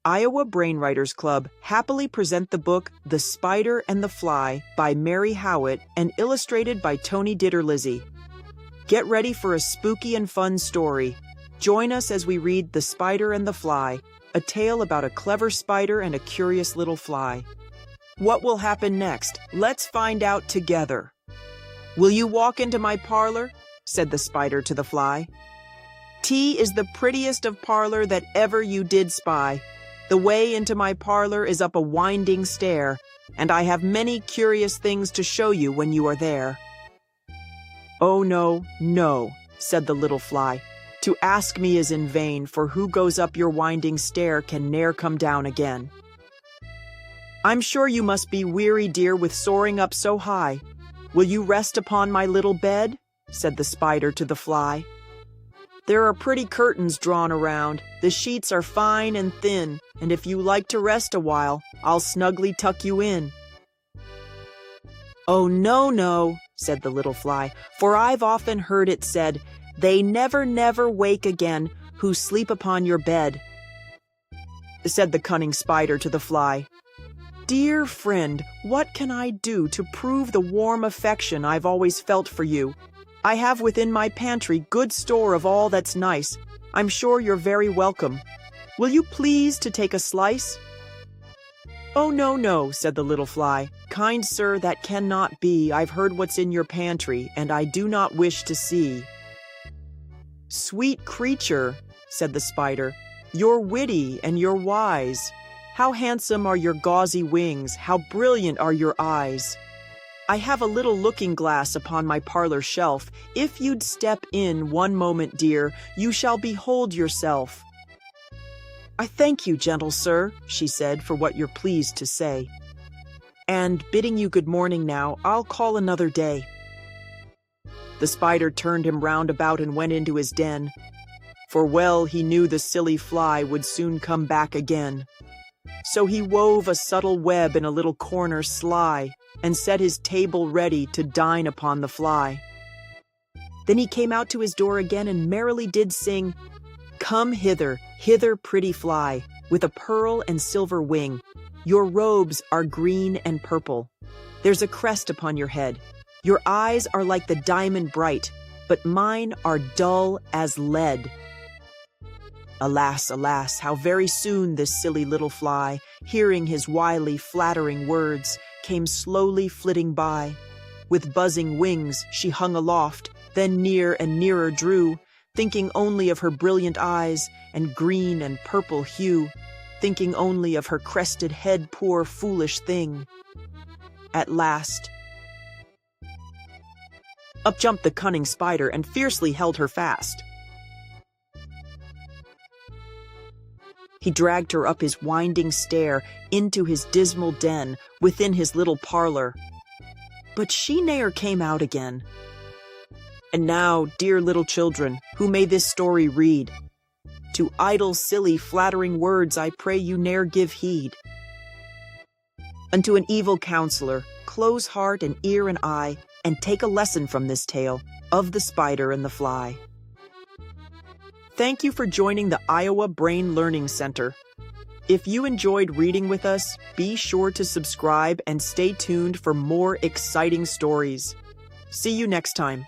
Iowa Brainwriters Club happily present the book The Spider and the Fly by Mary Howitt and illustrated by Tony Ditterlizzi. Get ready for a spooky and fun story. Join us as we read The Spider and the Fly, a tale about a clever spider and a curious little fly. What will happen next? Let's find out together. "Will you walk into my parlor?" said the spider to the fly. "Tea is the prettiest of parlor that ever you did spy. The way into my parlor is up a winding stair, and I have many curious things to show you when you are there." "Oh, no, no," said the little fly. "To ask me is in vain, for who goes up your winding stair can ne'er come down again." "I'm sure you must be weary, dear, with soaring up so high. Will you rest upon my little bed?" said the spider to the fly. "There are pretty curtains drawn around. The sheets are fine and thin, and if you like to rest a while, I'll snugly tuck you in." "Oh, no, no," said the little fly, "for I've often heard it said, 'They never, never wake again who sleep upon your bed,'" said the cunning spider to the fly. "Dear friend, what can I do to prove the warm affection I've always felt for you? I have within my pantry good store of all that's nice. I'm sure you're very welcome. Will you please to take a slice?" "Oh, no, no," said the little fly. "Kind sir, that cannot be. I've heard what's in your pantry, and I do not wish to see." "Sweet creature," said the spider, "you're witty and you're wise. How handsome are your gauzy wings, how brilliant are your eyes. I have a little looking glass upon my parlor shelf. If you'd step in one moment, dear, you shall behold yourself." "I thank you, gentle sir," she said, "for what you're pleased to say. And bidding you good morning now, I'll call another day." The spider turned him round about and went into his den, for well he knew the silly fly would soon come back again. So he wove a subtle web in a little corner sly, and set his table ready to dine upon the fly. Then he came out to his door again and merrily did sing, "Come hither, hither, pretty fly, with a pearl and silver wing. Your robes are green and purple. There's a crest upon your head. Your eyes are like the diamond bright, but mine are dull as lead." Alas, alas, how very soon this silly little fly, hearing his wily, flattering words, came slowly flitting by. With buzzing wings she hung aloft, then near and nearer drew, thinking only of her brilliant eyes and green and purple hue, thinking only of her crested head, poor foolish thing. At last, up jumped the cunning spider and fiercely held her fast. He dragged her up his winding stair into his dismal den within his little parlor. But she ne'er came out again. And now, dear little children, who may this story read, to idle, silly, flattering words I pray you ne'er give heed. Unto an evil counselor, close heart and ear and eye, and take a lesson from this tale of the spider and the fly. Thank you for joining the Iowa Brain Learning Center. If you enjoyed reading with us, be sure to subscribe and stay tuned for more exciting stories. See you next time.